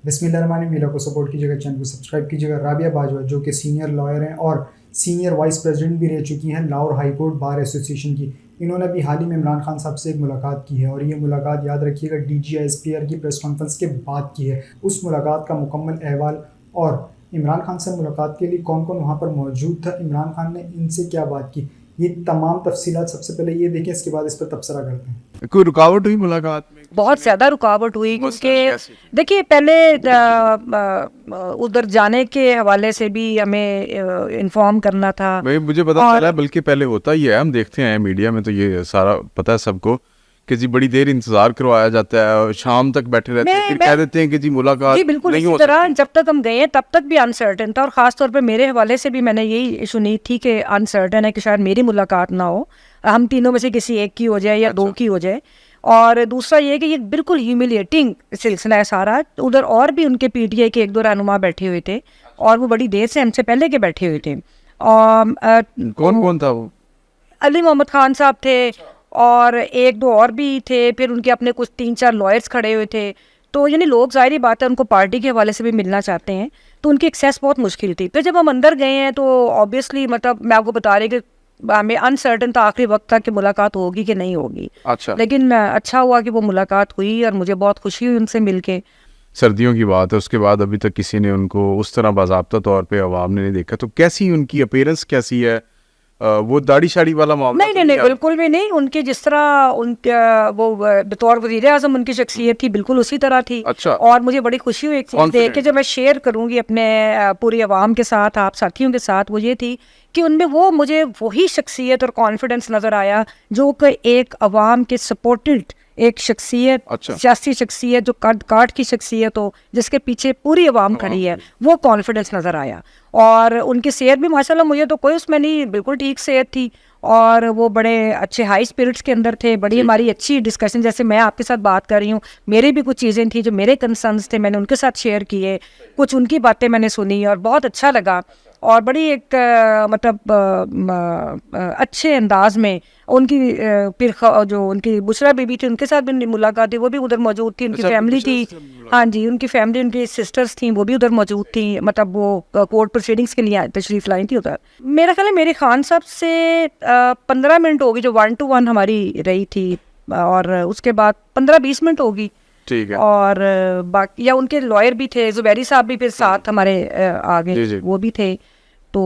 बिस्मिल्लाहिर्रहमानिर्रहीम। वीडियो को सपोर्ट कीजिएगा, चैनल को सब्सक्राइब कीजिएगा। राबिया बाजवा जो कि सीनियर लॉयर हैं और सीनियर वाइस प्रेसिडेंट भी रह चुकी हैं Lahore high court bar association की, इन्होंने भी हाल ही में इमरान खान साहब से एक मुलाकात की है और ये मुलाकात याद रखिएगा DGISPR की प्रेस कॉन्फ्रेंस के बाद की है। उस मुलाकात का मुकम्मल अहवाल और इमरान खान से मुलाकात के लिए कौन कौन वहाँ पर मौजूद था, इमरान खान ने इनसे क्या बात की, ये तमाम तफसीलात सबसे पहले ये देखें, इसके बाद इस पर तबसरा करते हैं। कोई रुकावट हुई मुलाकात में? बहुत ज़्यादा रुकावट हुई क्योंकि देखिए पहले उधर जाने के हवाले से भी हमें इन्फॉर्म करना था। भाई मुझे पता चला है, बल्कि पहले होता ही है, हम देखते हैं मीडिया में तो ये सारा पता है सबको कि जी बड़ी देर इंतजार करवाया जाता है और शाम तक बैठे रहते हैं, फिर कह देते हैं कि जी मुलाकात जी बिल्कुल नहीं इसी हो तरह सकती। जब तक हम गए हैं तब तक भी अनसर्टेन था और ख़ास तौर पे मेरे हवाले से भी मैंने यही सुनी थी कि अनसर्टेन है कि शायद मेरी मुलाकात ना हो, हम तीनों में से किसी एक की हो जाए या दो की हो जाए। और दूसरा ये कि ये बिल्कुल ह्यूमिलिएटिंग सिलसिला है सारा। उधर और भी उनके PTI के एक दो रहनुमा बैठे हुए थे और वो बड़ी देर से हमसे पहले के बैठे हुए थे। और कौन कौन था वो? अली मोहम्मद खान साहब थे और एक दो और भी थे, फिर उनके अपने कुछ 3-4 लॉयर्स खड़े हुए थे। तो यानी लोग ज़ाहिर बात है उनको पार्टी के हवाले से भी मिलना चाहते हैं, तो उनकी एक्सेस बहुत मुश्किल थी। फिर जब हम अंदर गए हैं तो ऑब्वियसली मतलब मैं आपको बता रही कि हमें अनसर्टन था आखिरी वक्त तक कि मुलाकात होगी कि नहीं होगी। अच्छा, लेकिन अच्छा हुआ कि वो मुलाकात हुई और मुझे बहुत खुशी हुई उनसे मिलके। सर्दियों की बात है, उसके बाद अभी तक किसी ने उनको उस तरह बाज़ाब्ता तौर पे अवाम ने नहीं देखा, तो कैसी उनकी अपीयरेंस कैसी है? वो दाढ़ी शाड़ी वाला मामला नहीं नहीं नहीं बिल्कुल भी नहीं। उनके जिस तरह उनके वो बतौर वज़ीर आज़म उनकी शख्सियत थी बिल्कुल उसी तरह थी। अच्छा। और मुझे बड़ी खुशी हुई एक चीज़ देख के, जब मैं शेयर करूंगी अपने पूरी आवाम के साथ, आप साथियों के साथ, वो ये थी कि उनमें वो मुझे वही शख्सियत और कॉन्फिडेंस नज़र आया जो कि एक अवाम के सपोर्टेड एक शख्सियत, सियासी शख्सियत जो कद काट की शख्सियत हो, जिसके पीछे पूरी आवाम खड़ी है, वो कॉन्फिडेंस नज़र आया। और उनकी सेहत भी माशाल्लाह मुझे तो कोई उसमें नहीं, बिल्कुल ठीक सेहत थी और वो बड़े अच्छे हाई स्पिरिट्स के अंदर थे। बड़ी हमारी अच्छी डिस्कशन, जैसे मैं आपके साथ बात कर रही हूँ, मेरी भी कुछ चीज़ें थी जो मेरे कंसर्न्स थे, मैंने उनके साथ शेयर किए, कुछ उनकी बातें मैंने सुनी और बहुत अच्छा लगा। और बड़ी एक अच्छे अंदाज में उनकी फिर जो उनकी बुशरा बीबी थी उनके साथ भी मुलाकात थी, वो भी उधर मौजूद थी, उनकी फैमिली थी। हाँ जी, उनकी फैमिली, उनकी सिस्टर्स थी, वो भी उधर मौजूद थी, मतलब वो कोर्ट प्रोसीडिंग्स के लिए तशरीफ लाई थी उधर। मेरा ख्याल है मेरे खान साहब से 15 मिनट होगी जो 1 to 1 हमारी रही थी और उसके बाद 15-20 मिनट होगी। ठीक है। और बाकी या उनके लॉयर भी थे, जुबैरी साहब भी फिर साथ हमारे आगे वो भी थे। तो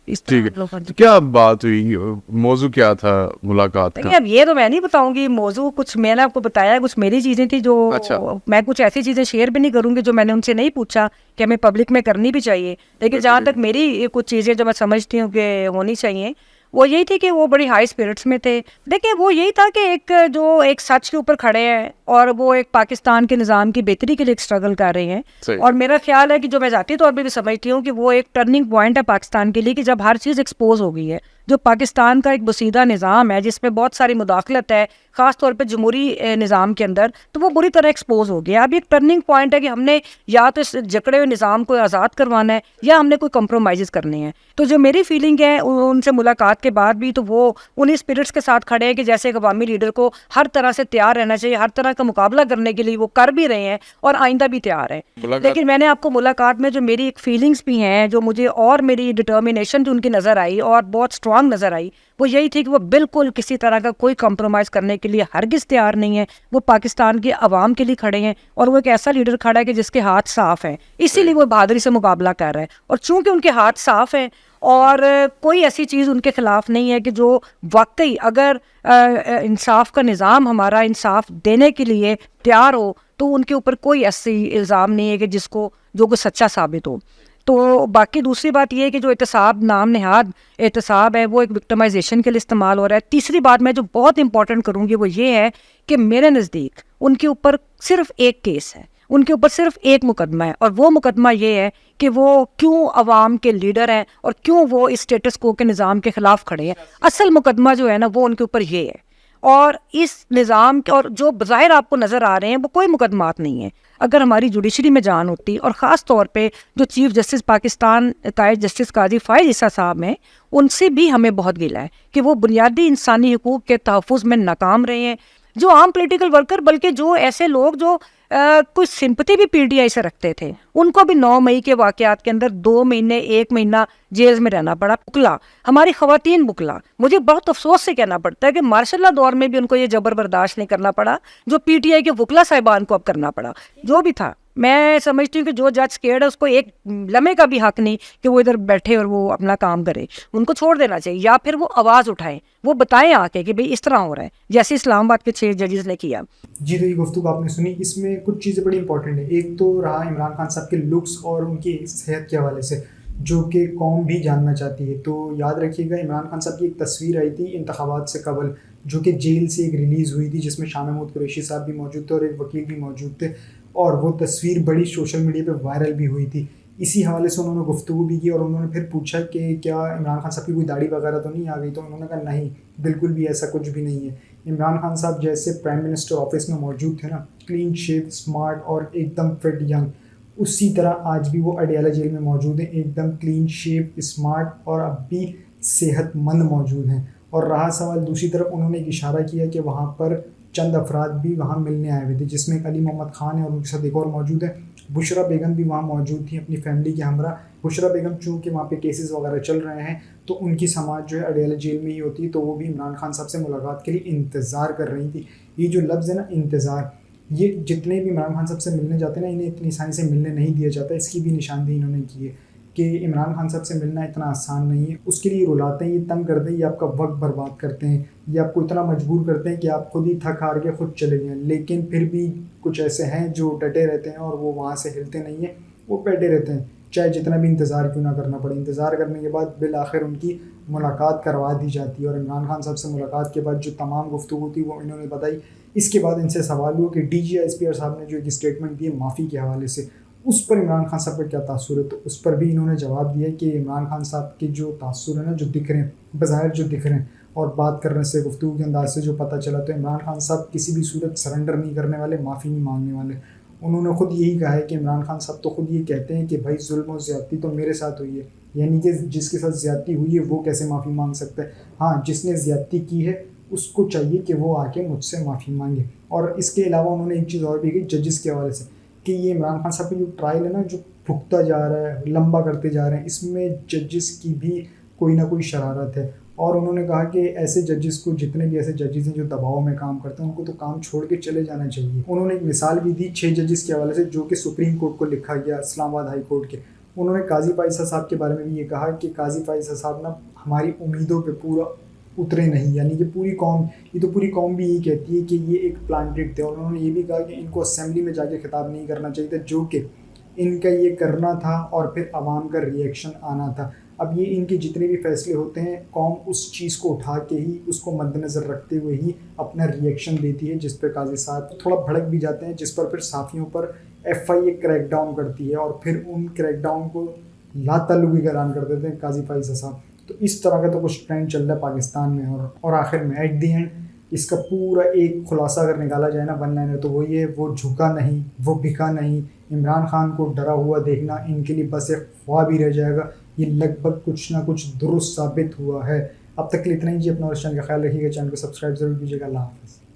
इस ठीक है, तो क्या बात हुई, मौजू क्या था मुलाकात का? अब ये तो मैं नहीं बताऊंगी मौजू, कुछ मैंने आपको बताया, कुछ मेरी चीज़ें थी जो मैं कुछ ऐसी चीज़ें शेयर भी नहीं करूंगी जो मैंने उनसे नहीं पूछा कि हमें पब्लिक में करनी भी चाहिए। लेकिन जहाँ तक मेरी कुछ चीज़ें जो मैं समझती हूँ कि होनी चाहिए, वो यही थी कि वो बड़ी हाई स्पिरिट्स में थे। देखिए वो यही था कि एक सच के ऊपर खड़े हैं और वो एक पाकिस्तान के निज़ाम की बेहतरी के लिए स्ट्रगल कर रहे हैं। और मेरा ख्याल है कि जो मैं ज़ाती तौर पे भी समझती हूँ कि वो एक टर्निंग पॉइंट है पाकिस्तान के लिए, कि जब हर चीज़ एक्सपोज हो गई है, जो पाकिस्तान का एक बसीदा निज़ाम है जिसमें बहुत सारी मुदाखलत है, ख़ास तौर पे जमहूरी निज़ाम के अंदर, तो वो बुरी तरह एक्सपोज हो गया। अब एक टर्निंग पॉइंट है कि हमने या तो इस जकड़े हुए निज़ाम को आज़ाद करवाना है या हमने कोई कम्प्रोमाइज़ करने हैं। तो जो मेरी फीलिंग है उनसे मुलाकात के बाद भी, तो वो उन्हीं स्पिरिट्स के साथ खड़े हैं कि जैसे एक अवामी लीडर को हर तरह से तैयार रहना चाहिए, हर तरह का मुकाबला करने के लिए वो कर भी रहे हैं और आइंदा भी तैयार हैं। लेकिन मैंने आपको मुलाकात में जो मेरी एक फीलिंग्स भी हैं, जो मुझे और मेरी डिटर्मिनेशन जो उनकी नज़र आई और बहुत स्ट्रांग नज़र आई, वो यही थी कि वो बिल्कुल किसी तरह का कोई कंप्रोमाइज़ करने के लिए हरगिज़ तैयार नहीं है। वो पाकिस्तान के अवाम के लिए खड़े हैं और वो एक ऐसा लीडर खड़ा है कि जिसके हाथ साफ हैं, इसीलिए वो बहादुरी से मुकाबला कर रहा है। और चूंकि उनके हाथ साफ हैं और कोई ऐसी चीज़ उनके खिलाफ नहीं है कि जो वाकई अगर इंसाफ का निज़ाम हमारा इंसाफ देने के लिए तैयार हो, तो उनके ऊपर कोई ऐसी इल्ज़ाम नहीं है कि जिसको जो कोई सच्चा साबित हो। तो बाकी दूसरी बात यह है कि जो एहतसाब, नाम नेहाद एहतसाब है, वो एक विक्टिमाइजेशन के लिए इस्तेमाल हो रहा है। तीसरी बात मैं जो बहुत इंपॉर्टेंट करूँगी वो ये है कि मेरे नज़दीक उनके ऊपर सिर्फ एक केस है, उनके ऊपर सिर्फ एक मुकदमा है, और वो मुकदमा ये है कि वो क्यों अवाम के लीडर हैं और क्यों वो इस स्टेटस को के निज़ाम के ख़िलाफ़ खड़े हैं। असल मुकदमा जो है ना वो उनके ऊपर ये है। और इस निज़ाम के और जो बज़ाहिर आपको नज़र आ रहे हैं वो कोई मुकदमात नहीं है। अगर हमारी जुडिशरी में जान होती, और ख़ास तौर पे जो चीफ़ जस्टिस पाकिस्तान कायद जस्टिस काजी फ़ाइज़ ईसा साहब हैं, उनसे भी हमें बहुत गिला है कि वो बुनियादी इंसानी हकूक़ के तहफ़्फ़ुज़ में नाकाम रहे हैं। जो आम पॉलिटिकल वर्कर, बल्कि जो ऐसे लोग जो कुछ सिंपति भी पीटीआई से रखते थे, उनको भी 9 मई के वाकयात के अंदर 2 महीने 1 महीना जेल में रहना पड़ा। बुकला, हमारी खवातीन बुकला, मुझे बहुत अफसोस से कहना पड़ता है कि मार्शल लॉ दौर में भी उनको ये जबर बर्दाश्त नहीं करना पड़ा जो पीटीआई के बुकला साहिबान को अब करना पड़ा। जो भी था, मैं समझती हूँ कि जो जज स्केर्ड है उसको एक लम्हे का भी हक नहीं कि वो इधर बैठे और वो अपना काम करे, उनको छोड़ देना चाहिए, या फिर वो आवाज़ उठाएं, वो बताएं आके कि भाई इस तरह हो रहा है, जैसे इस्लामाबाद के 6 जजेस ने किया। जी, तो ये गुफ्तगू आपने सुनी, इसमें कुछ चीज़ें बड़ी इंपॉर्टेंट है। एक तो रहा इमरान खान साहब के लुक्स और उनकी सेहत के हवाले से, जो कि कौम भी जानना चाहती है। तो याद रखिएगा, इमरान खान साहब की एक तस्वीर आई थी इंतखाबात से कबल, जो कि जेल से एक रिलीज़ हुई थी, जिसमें शाह महमूद कुरैशी साहब भी मौजूद थे और एक वकील भी मौजूद थे, और वो तस्वीर बड़ी सोशल मीडिया पे वायरल भी हुई थी। इसी हवाले से उन्होंने गुफ्तगू भी की और उन्होंने फिर पूछा कि क्या इमरान खान साहब की कोई दाढ़ी वगैरह तो नहीं आ गई, तो उन्होंने कहा नहीं, बिल्कुल भी ऐसा कुछ भी नहीं है। इमरान खान साहब जैसे प्राइम मिनिस्टर ऑफिस में मौजूद थे ना, क्लीन शेव, स्मार्ट और एकदम फिट यंग, उसी तरह आज भी वो अडियाला जेल में मौजूद हैं, एकदम क्लीन शेव, स्मार्ट और अब भी सेहतमंद मौजूद हैं। और रहा सवाल दूसरी तरफ, उन्होंने एक इशारा किया कि वहाँ पर चंद अफराद भी वहाँ मिलने आए हुए थे, जिसमें अली मोहम्मद ख़ान है और उनके साथ एक और मौजूद है, बुशरा बेगम भी वहाँ मौजूद थी अपनी फैमिली के हमरा। बुशरा बेगम चूँकि वहाँ पे केसेस वगैरह चल रहे हैं, तो उनकी समाज जो है अडियाला जेल में ही होती है, तो वो भी इमरान खान साहब से मुलाकात के लिए इंतज़ार कर रही थी। ये जो लफ्ज़ है ना, इंतज़ार, ये जितने भी इमरान खान साहब से मिलने जाते हैं ना, इन्हें इतनी आसानी से मिलने नहीं दिया जाता। इसकी भी निशानदेही इन्होंने की है कि इमरान खान साहब से मिलना इतना आसान नहीं है। उसके लिए रुलाते हैं, ये तंग करते हैं, ये आपका वक्त बर्बाद करते हैं, ये आपको इतना मजबूर करते हैं कि आप खुद ही थक हार के खुद चले जाएँ। लेकिन फिर भी कुछ ऐसे हैं जो डटे रहते हैं और वो वहाँ से हिलते नहीं हैं, वो बैठे रहते हैं, चाहे जितना भी इंतज़ार क्यों ना करना पड़े। इंतज़ार करने के बाद बिल आखिर उनकी मुलाकात करवा दी जाती है। और इमरान खान साहब से मुलाकात के बाद जो तमाम गुफ्तगू थी वो इन्होंने बताई। इसके बाद इनसे सवाल हुआ कि DGISPR साहब ने जो एक स्टेटमेंट दी है माफ़ी के हवाले से, उस पर इमरान खान साहब का क्या तासुर है। तो उस पर भी इन्होंने जवाब दिया कि इमरान खान साहब के जो तासुर है ना, जो दिख रहे हैं, बज़ाहिर जो दिख रहे हैं, और बात करने से, गुफ्तगू के अंदाज से जो पता चला, तो इमरान खान साहब किसी भी सूरत सरेंडर नहीं करने वाले, माफ़ी नहीं मांगने वाले। उन्होंने खुद यही कहा है कि इमरान खान साहब तो खुद ये कहते हैं कि भाई जुल्म और ज़्यादती तो मेरे साथ हुई है, यानी कि जिसके साथ ज़्यादती हुई है वो कैसे माफ़ी मांग सकता है। हाँ, जिसने ज़्यादती की है उसको चाहिए कि वो आके मुझसे माफ़ी मांगे। और इसके अलावा उन्होंने एक चीज़ और भी कही जजेस के हवाले से, कि ये इमरान खान साहब का जो ट्रायल है ना, जो भुगता जा रहा है, लंबा करते जा रहे हैं, इसमें जजेस की भी कोई ना कोई शरारत है। और उन्होंने कहा कि ऐसे जजेस को, जितने भी ऐसे जजेस हैं जो दबाव में काम करते हैं, उनको तो काम छोड़ के चले जाना चाहिए। उन्होंने एक मिसाल भी दी 6 जजेस के हवाले से, जो कि सुप्रीम कोर्ट को लिखा गया, इस्लामाबाद हाई कोर्ट के। उन्होंने काजी फाइज़ साहब के बारे में भी ये कहा कि काजी फाइज़ साहब ना हमारी उम्मीदों पे पूरा उतरे नहीं, यानी कि पूरी कौम, ये तो पूरी कौम भी यही कहती है कि ये एक प्लांटेड थे। और उन्होंने ये भी कहा कि इनको असेंबली में जाके खिताब नहीं करना चाहिए था, जो कि इनका ये करना था और फिर आवाम का रिएक्शन आना था। अब ये इनके जितने भी फैसले होते हैं, कौम उस चीज़ को उठा के ही, उसको मद्देनज़र रखते हुए ही अपना रिएक्शन देती है, जिस पर काजी साहब थोड़ा भड़क भी जाते हैं, जिस पर फिर साफ़ियों पर FIA क्रैकडाउन करती है और फिर उन क्रैकडाउन को लाताल्लुकी का ऐलान कर देते हैं काजी फाइज़ साहब। तो इस तरह का तो कुछ ट्रेंड चल रहा है पाकिस्तान में। और आखिर में एट दी एंड इसका पूरा एक खुलासा अगर निकाला जाए ना, वन लाइनर, तो वही है, वो झुका नहीं, वो बिका नहीं। इमरान खान को डरा हुआ देखना इनके लिए बस एक ख्वाब ही रह जाएगा। ये लगभग कुछ ना कुछ दुरुस्त साबित हुआ है। अब तक के लिए इतना ही जी। अपना और चैनल का ख्याल रखिएगा, चैनल को सब्सक्राइब जरूर कीजिएगा। अल्लाह हाफ़िज़।